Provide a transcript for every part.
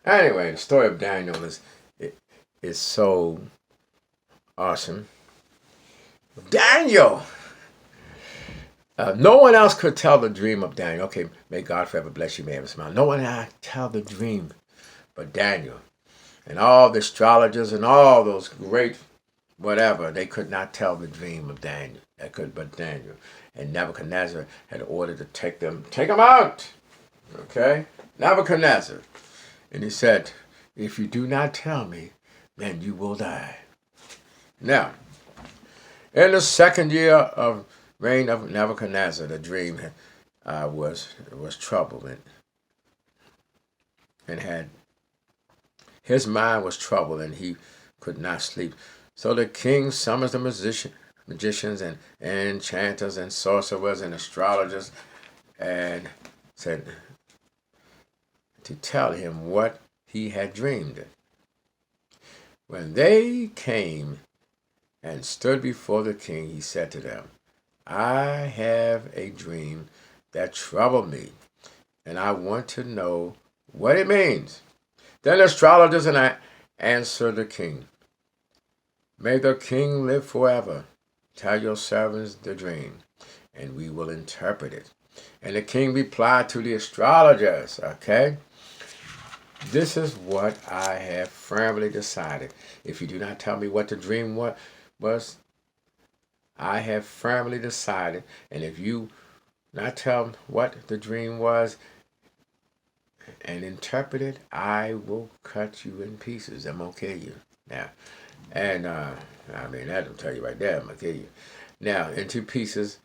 Anyway, the story of Daniel is so awesome. Daniel! No one else could tell the dream of Daniel. Okay, may God forever bless you, may have a smile. No one else tell the dream but Daniel. And all the astrologers and all those great whatever, they could not tell the dream of Daniel. That could but Daniel. And Nebuchadnezzar had ordered to take them out. Okay? Nebuchadnezzar. And he said, if you do not tell me, then you will die. Now, in the second year of reign of Nebuchadnezzar, the dream was troubled and had his mind was troubled and he could not sleep. So the king summons the magicians and enchanters and sorcerers and astrologers and said to tell him what he had dreamed. When they came and stood before the king, he said to them, I have a dream that troubled me, and I want to know what it means. Then the astrologers and I answered the king, may the king live forever. Tell your servants the dream, and we will interpret it. And the king replied to the astrologers, okay, this is what I have firmly decided. If you do not tell me what the dream was, I have firmly decided, and if you not tell what the dream was and interpret it, I will cut you in pieces. I'm gonna kill you. Now, and I mean that'll tell you right there. I'm gonna kill you. Now into pieces,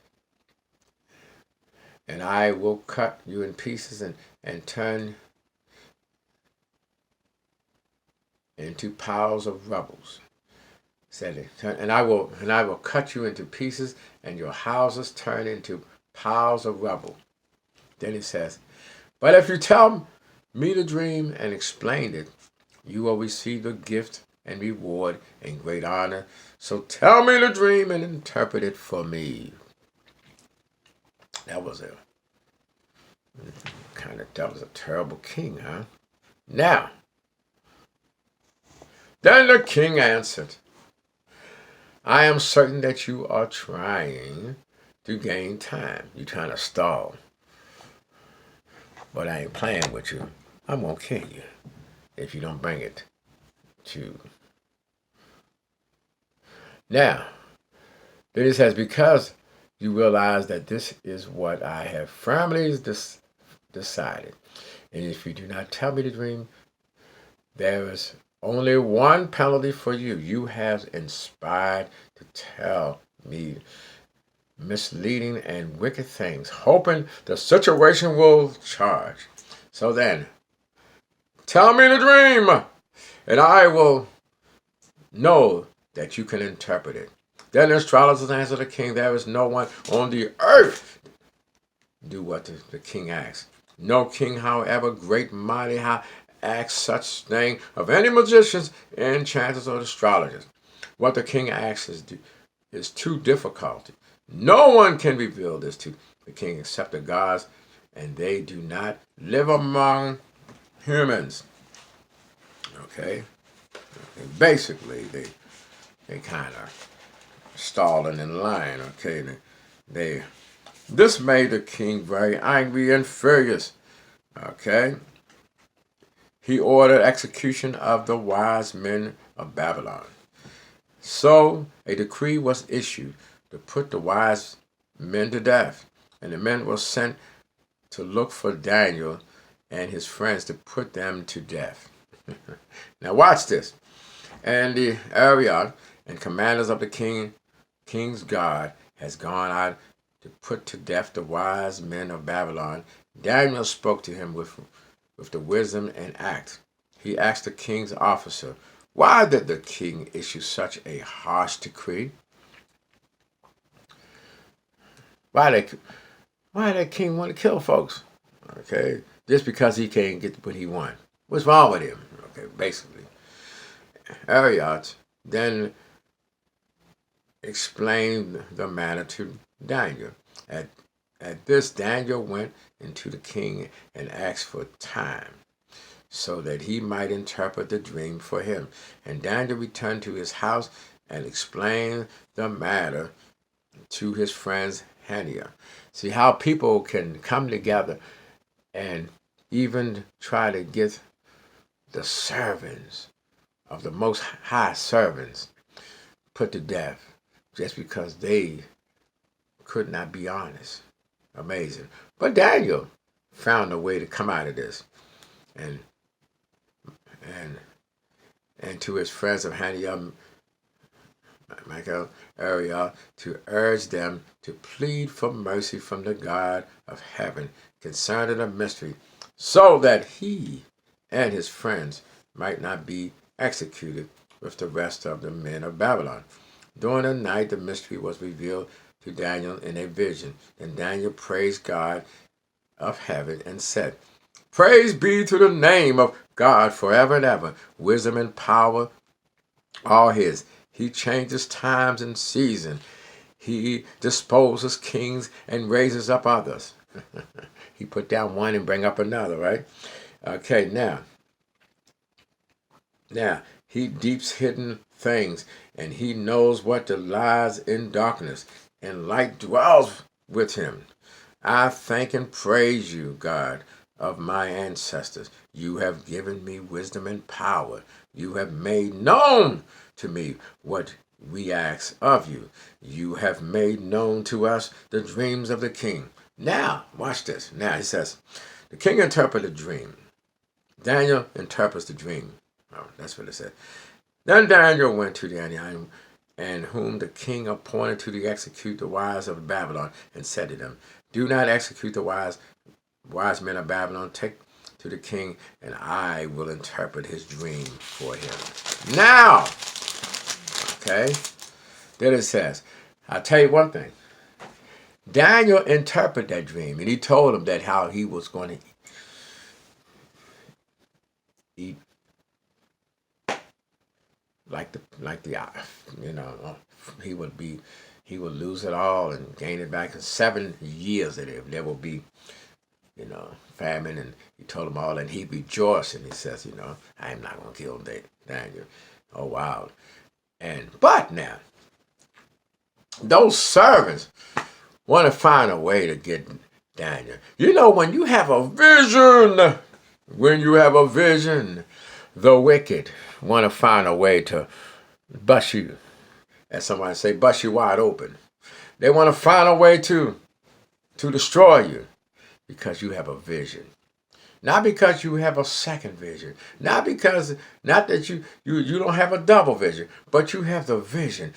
and I will cut you in pieces and turn into piles of rubbles. Said it. And I will cut you into pieces, and your houses turn into piles of rubble. Then he says, but if you tell me the dream and explain it, you will receive the gift and reward and great honor. So tell me the dream and interpret it for me. That was a terrible king, huh? Now, then the king answered, I am certain that you are trying to gain time. You're trying to stall. But I ain't playing with you. I'm going to kill you if you don't bring it to. Now, then it says, because you realize that this is what I have firmly decided. And if you do not tell me the dream, there is only one penalty for you. You have inspired to tell me misleading and wicked things, hoping the situation will change. So then, tell me the dream, and I will know that you can interpret it. Then the astrologers answered the king, there is no one on the earth do what the king asks. No king, however great, mighty, asks such thing of any magicians, enchanters, or astrologers. What the king asks is too difficult. No one can reveal this to the king except the gods, and they do not live among humans. Okay? And basically, they kind of stalling in line. Okay? This made the king very angry and furious. Okay? He ordered execution of the wise men of Babylon. So a decree was issued to put the wise men to death, and the men were sent to look for Daniel and his friends to put them to death. Now watch this. And the Arioch and commanders of the king's guard has gone out to put to death the wise men of Babylon. Daniel spoke to him with the wisdom and act. He asked the king's officer, why did the king issue such a harsh decree? Why did the king want to kill folks? Okay, just because he can't get what he wants. What's wrong with him? Okay, basically. Arioch then explained the matter to Daniel. At this, Daniel went into the king and asked for time. so that he might interpret the dream for him. And Daniel returned to his house and explained the matter to his friends Hananiah. See how people can come together and even try to get the servants of the Most High servants put to death just because they could not be honest. Amazing. But Daniel found a way to come out of this. And to his friends of Hananiah, Michael, Ariel, to urge them to plead for mercy from the God of heaven concerning the mystery, so that he and his friends might not be executed with the rest of the men of Babylon. During the night, the mystery was revealed to Daniel in a vision. And Daniel praised God of heaven and said, Praise be to the name of God forever and ever. Wisdom and power are his. He changes times and seasons. He disposes kings and raises up others. He put down one and bring up another, right? Okay, now, he deeps hidden things, and he knows what lies in darkness, and light dwells with him. I thank and praise you, God of my ancestors. You have given me wisdom and power. You have made known to me what we ask of you. You have made known to us the dreams of the king. Now, watch this. Now he says, the king interpreted the dream. Daniel interprets the dream. Oh, that's what it said. Then Daniel went to the Hananiah, and whom the king appointed to execute the wise of Babylon, and said to them, Do not execute the wise men of Babylon. Take to the king, and I will interpret his dream for him. Now, okay, then it says, I'll tell you one thing. Daniel interpreted that dream, and he told him that how he was going to eat like the he would lose it all and gain it back in 7 years. That there will be famine, and he told them all, and he rejoiced, and he says, I am not going to kill Daniel. Oh wow! But now those servants want to find a way to get Daniel. When you have a vision, the wicked want to find a way to bust you, as somebody say, bust you wide open. They want to find a way to destroy you because you have a vision. Not because you have a second vision. Not that you don't have a double vision, but you have the vision.